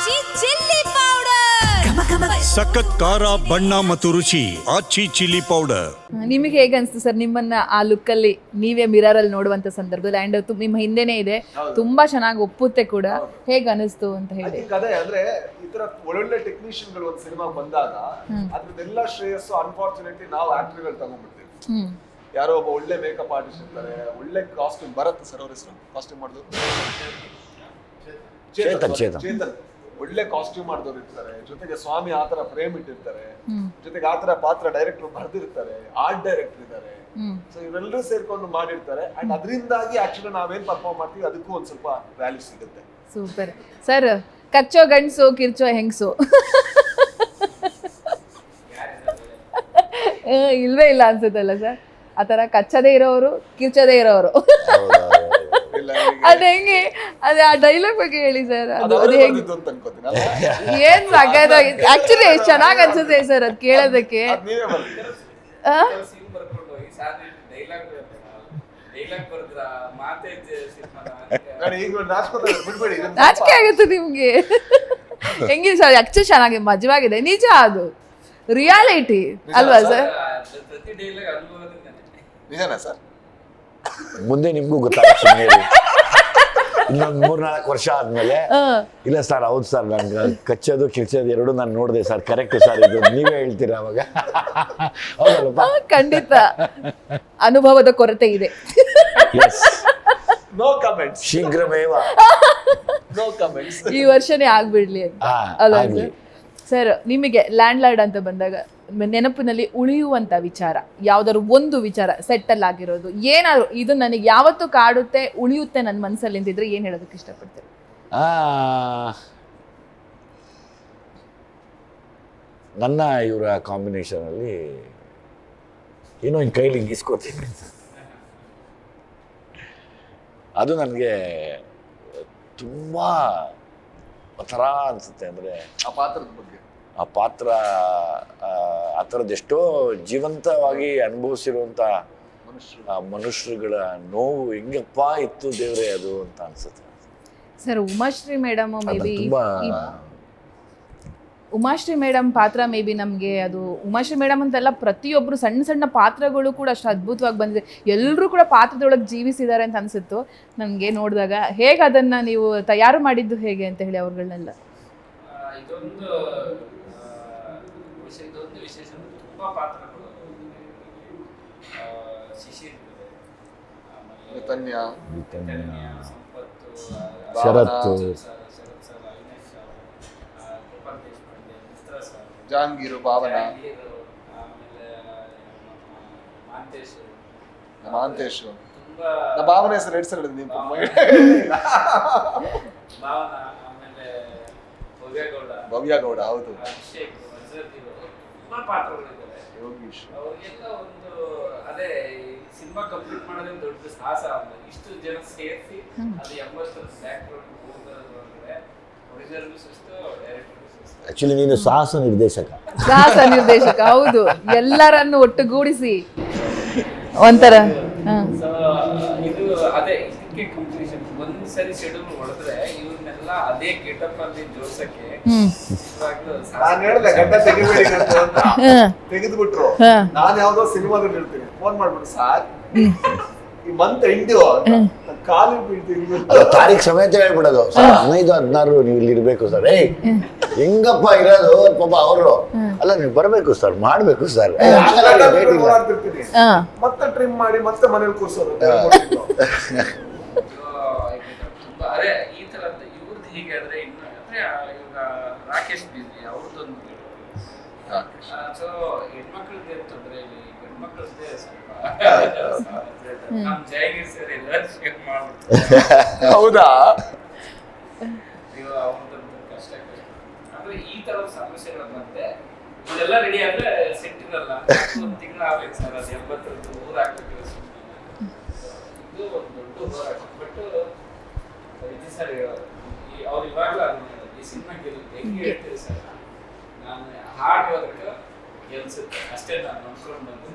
ಆಚಿ chilli powder ಸಖತ್ ಖಾರ ಬಣ್ಣ ಮತ್ತು ರುಚಿ ಆಚಿ ಚಿಲ್ಲಿ ಪೌಡರ್. ನಿಮಗೆ ಹೇಗೆ ಅನಿಸ್ತು ಸರ್ ನಿಮ್ಮನ್ನ ಆ ಲುಕ್ಕಲ್ಲಿ ನೀವೇ ಮಿರರ್ ಅಲ್ಲಿ ನೋಡುವಂತ ಸಂದರ್ಭದಲ್ಲಿ ಅಂಡ್ ನಿಮ್ಮ ಹಿಂದೆನೇ ಇದೆ, ತುಂಬಾ ಚೆನ್ನಾಗಿ ಒಪ್ಪುತ್ತೆ ಕೂಡ, ಹೇಗೆ ಅನಿಸ್ತು ಅಂತ ಹೇಳಿ? ಕತೆ ಅಂದ್ರೆ ಈ ತರ ಒಳ್ಳೊಳ್ಳೆ ಟೆಕ್ನಿಷಿಯನ್ ಗಳು ಒಂದು ಸಿನಿಮಾ ಬಂದಾಗ ಅದ್ರದ್ದೆಲ್ಲ ಶ್ರೇಯಸ್ಸು ಅನ್ಫಾರ್ಚುನೇಟ್ಲಿ ನಾವು ಆಕ್ಟರ್ಗಳು ತಗೊಂಡ್ಬಿಡ್ತೀವಿ. ಯಾರೋ ಒಬ್ಬ ಒಳ್ಳೆ ಮೇಕಪ್ ಆರ್ಟಿಸ್ಟ್ ಇರ್ತಾರೆ, ಒಳ್ಳೆ ಕಾಸ್ಟ್ಯೂಮ್ ಬರುತ್ತೆ ಸರ್, ಅವ್ರ ಹೆಸರು ಕಾಸ್ಟ್ಯೂಮ್ ಮಾಡೋದು ಚೇತನ್, ಒಳ್ಳೆ ಕಾಸ್ಟ್ಯೂಮ್ ಮಾಡಿದವ್ರು ಇರ್ತಾರೆ, ಜೊತೆಗೆ ಸ್ವಾಮಿ ಆತರ ಫ್ರೇಮ್ ಇಟ್ಟಿರ್ತಾರೆ, ಜೊತೆಗೆ ಆತರ ಪಾತ್ರ ಡೈರೆಕ್ಟರ್ ಬರ್ದಿರ್ತಾರೆ, ಆರ್ಟ್ ಡೈರೆಕ್ಟರ್ ಇದ್ದಾರೆ. ಸೊ ಇವರೆಲ್ಲರೂ ಸೇರ್ಕೊಂಡು ಮಾಡಿರ್ತಾರೆ ಅಂಡ್ ಅದರಿಂದಾಗಿ ಆಕ್ಚುಲಿ ನಾವೇನ್ ಪರ್ಫಾರ್ಮ್ ಮಾಡ್ತೀವಿ ಅದಕ್ಕೂ ಒಂದ್ ಸ್ವಲ್ಪ ವ್ಯಾಲ್ಯೂ ಸಿಗುತ್ತೆ. Super sir. ಕಚ್ಚೋ ಗಂಡ್ಸು ಕಿರ್ಚೋ ಹೆಂಗ್ಸು ಇಲ್ವೇ ಇಲ್ಲ ಅನ್ಸುತ್ತಲ್ಲ ಸರ್? ಆತರ ಕಚ್ಚದೇ ಇರೋರು ಕಿರ್ಚದೇ ಇರೋರು ಅದ್ ಹೆಂಗೆ? ಅದೇ ಆ ಡೈಲಾಗ್ ಬಗ್ಗೆ ಹೇಳಿ ಸರ್. ಅದು ಹೆಂಗೆ ಏನ್ ಸಾಕಾಗಿ ಆಕ್ಚುಲಿ ಎಷ್ಟು ಚೆನ್ನಾಗ್ ಅನ್ಸುತ್ತೆ ಸರ್ ಅದ್ ಕೇಳೋದಕ್ಕೆ. ನಾಚಿಕೆ ಆಗುತ್ತೆ ನಿಮ್ಗೆ? ಹೆಂಗಿದೆ ಸರ್? ಆಕ್ಚುಲಿ ಚೆನ್ನಾಗಿ ಮಜವಾಗಿದೆ, ನಿಜ, ಅದು ರಿಯಾಲಿಟಿ ಅಲ್ವಾ ಸರ್? ನಿಜನಾ ಸರ್? ಮುಂದೆ ನಿಮ್ಗೂ ಗೊತ್ತಾಗ್ತದೆ ಇನ್ನೊಂದು 3-4 ವರ್ಷ ಆದ್ಮೇಲೆ. ಇಲ್ಲ ಸರ್, ಹೌದು ಸರ್, ನಂಗೆ ಕಚ್ಚೋದು ಕಿರ್ಚೋದು ಎರಡು ನಾನು ನೋಡಿದೆ ಸರ್, ಕರೆಕ್ಟ್ ಸರ್, ಇದು ನೀವೇ ಹೇಳ್ತೀರಾ ಅವಾಗ? ಹೌದಲ್ಲಪ್ಪ? ಖಂಡಿತ ಅನುಭವದ ಕೊರತೆ ಇದೆ. ನೋ ಕಮೆಂಟ್ಸ್, ಶೀಘ್ರಮೇವ ನೋ ಕಮೆಂಟ್ಸ್. ಈ ವರ್ಷನೇ ಆಗ್ಬಿಡ್ಲಿ ಅಂತ ಅಲ್ವಾ ಸರ್? ಸರ್, ನಿಮಗೆ ಲ್ಯಾಂಡ್ ಲಾರ್ಡ್ ಅಂತ ಬಂದಾಗ ನೆನಪಿನಲ್ಲಿ ಉಳಿಯುವಂತ ವಿಚಾರ ಯಾವ್ದಾದ್ರು ಒಂದು ವಿಚಾರ ಸೆಟ್ಟಲ್ ಆಗಿರೋದು, ಏನಾದ್ರು ಇದು ನನಗೆ ಯಾವತ್ತೂ ಕಾಡುತ್ತೆ, ಉಳಿಯುತ್ತೆ ನನ್ನ ಮನಸ್ಸಲ್ಲಿ ಅಂತಿದ್ರೆ ಏನ್ ಹೇಳೋದಕ್ಕೆ ಇಷ್ಟಪಡ್ತೀರಿ? ನನ್ನ ಇವರ ಕಾಂಬಿನೇಷನ್ ಅಲ್ಲಿ ಏನೋ ಒಂದು ಕೈಲಿ ಗೀಸ್ಕೋತೀನಿ, ಅದು ನನಗೆ ತುಂಬಾ ಒಂಥರ ಅನ್ಸುತ್ತೆ. ಅಂದ್ರೆ ಆ ಪಾತ್ರದ ಬಗ್ಗೆ, ಆ ಪಾತ್ರ ಆ ಥರದ್ದೆಷ್ಟೋ ಜೀವಂತವಾಗಿ ಅನುಭವಿಸಿರುವಂಥ ಮನುಷ್ಯರುಗಳ ನೋವು ಹೆಂಗಪ್ಪ ಇತ್ತು ದೇವ್ರೆ ಅದು ಅಂತ ಅನ್ಸುತ್ತೆ ಸರ್. ಉಮಾಶ್ರೀ ಮೇಡಮ್ ಮೇಬಿ ತುಂಬಾ ಉಮಾಶ್ರೀ ಮೇಡಮ್ ಪಾತ್ರ ಮೇಬಿ ನಮಗೆ ಅದು ಉಮಾಶ್ರೀ ಮೇಡಮ್ ಅಂತೆಲ್ಲ ಪ್ರತಿಯೊಬ್ಬರು ಸಣ್ಣ ಸಣ್ಣ ಪಾತ್ರಗಳು ಕೂಡ ಅಷ್ಟು ಅದ್ಭುತವಾಗಿ ಬಂದಿದೆ, ಎಲ್ಲರೂ ಕೂಡ ಪಾತ್ರದೊಳಗೆ ಜೀವಿಸಿದ್ದಾರೆ ಅಂತ ಅನಿಸುತ್ತು ನನಗೆ ನೋಡಿದಾಗ. ಹೇಗೆ ಅದನ್ನು ನೀವು ತಯಾರು ಮಾಡಿದ್ದು ಹೇಗೆ ಅಂತ ಹೇಳಿ ಅವ್ರುಗಳನ್ನೆಲ್ಲ? ಇದೊಂದು ವಿಶೇಷ, ತುಂಬಾ ಪಾತ್ರಗಳು, ಶಿಶಿರ್, ತನ್ಯಾ, ಸಂಪತ್ತು, ಶರತ್ತು, ಜಹಾಂಗೀರು, ಭಾವನಾ, ಮಹಾಂತೇಶ್, ನಾ ಭಾವನೆ ಹೆಸರು 2 ಸಲ ಹೇಳಿದೆ ನೀವು. ಭಾವನಾ, ಆಮೇಲೆ ಭವ್ಯಗೌಡ, ಹೌದು, ತುಂಬಾ ಪಾತ್ರಗಳಿದ್ದಾರೆ. ಯೋಗೀಶ್, ಅವ್ರಿಗೆಲ್ಲ ಒಂದು ಅದೇ ಸಿನಿಮಾ ಕಂಪ್ಲೀಟ್ ಮಾಡೋದೇ ದೊಡ್ಡ ಸಾಹಸ. ಇಷ್ಟು ಜನ ಸೇರಿಸಿ ಅದು 80 ಬ್ಯಾಕ್ಗ್ರೌಂಡ್ ಹೋಗೋದ್ರೆ ಒರಿಜಿನಲ್ ಸುಸ್ತು, ಡೈರೆಕ್ಟರ್ ಸುಸ್ತು. ಆಕ್ಚುಲಿ ನೀನು ಸಾಹಸ ನಿರ್ದೇಶಕ, ಹೌದು, ಎಲ್ಲರನ್ನು ಒಟ್ಟುಗೂಡಿಸಿ ಒಂಥರ. ಸೊ ಇದು ಅದೇ ಇದಕ್ಕೆ ಕಂಪ್ಲೀಷನ್. ಒಂದ್ಸರಿ ಶೆಡ್ಯೂಲ್ ಹೊಡೆದ್ರೆ ಇವ್ರನ್ನೆಲ್ಲ ಅದೇ ಗೆಟಪ್ ಅಲ್ಲಿ ಜೋಡ್ಸಕ್ಕೆ ನಾನು ಹೇಳಿದೆ ಗಡ್ಡ ತೆಗಿಬೇಡಿ ಅಂತ, ತೆಗೆದ್ಬಿಟ್ರು. ನಾನು ಯಾವ್ದೋ ಸಿನಿಮಾದಲ್ಲಿ ಇರ್ತೀನಿ, ಫೋನ್ ಮಾಡ್ಬಿಟ್ಟು ಸಾರ್ ಈ ಮಂತ್ ಎಂಟು ಕಾಲು ಬೀಳ್ತೀನಿ, ತಾರೀಖ್ ಸಮೇತ ಹೇಳ್ಬಿಡೋದು, 15-16 ನೀವು ಇಲ್ಲಿ ಇರ್ಬೇಕು ಸರ್. ಹೆಂಗಪ್ಪ ಇರೋದು ಪಾಪ ಅವರು, ಅಲ್ಲ ನೀವು ಬರ್ಬೇಕು ಸರ್, ಮಾಡ್ಬೇಕು ಸರ್, ಮತ್ತೆ ಟ್ರಿಮ್ ಮಾಡಿ ಮತ್ತೆ ಮನೇಲಿ ಕೂರ್ಸೋದು. ತುಂಬಾ ಅದೇ ಈ ತರ ಇವ್ರದ್ದು ಹೀಗೆ ಆದ್ರೆ ಇನ್ನು ಅಂದ್ರೆ ಇವಾಗ ರಾಕೇಶ್ ಬಿಜಿ ಅವ್ರದ್ದೊಂದು. ಸೊ ಹೆಣ್ಮಕ್ಳದ್ದೇ ತೊಂದ್ರೆ ಇಲ್ಲಿ, ಗಂಡ್ಮಕ್ಳದ್ದೇ ಸ್ವಲ್ಪ ನಮ್ ಜಯಗಿರ್ ಸರ್ ಎಲ್ಲ ಶೇರ್ ಮಾಡ್ಬಿಡ್ತಾರೆ. ಹೌದಾ? ಅವ್ರದ್ದೊಂದು ಕಷ್ಟ ಅಂದ್ರೆ ಈ ತರ ಸಮಸ್ಯೆಗಳು ಬಂದ್ರೆ ಇದೆಲ್ಲ ರೆಡಿ ಆದ್ರೆ ಸೆಟ್ ಇರಲ್ಲ. 1 ತಿಂಗಳು ಆಗ್ಬೇಕು ಸರ್, ಅದು 80 ಊರ್ ಆಗ್ಬೇಕು. ಇದು ಒಂದು ದೊಡ್ಡ ಹೋರಾಟ. ಬಟ್ ಇದು ಸರ್ ಅವ್ರು ಇವಾಗಲೂ ಈ ಸಿನಿಮಾ ಹೆಂಗೆ ಹೇಳ್ತೀರಿ ಸರ್, ನಾನು ಹಾಡು ಹೋದಕ್ಕೆ ಗೆಲ್ಸುತ್ತೆ ಅಷ್ಟೇ, ನಾನು ಅನ್ಕೊಂಡು ಬಂದು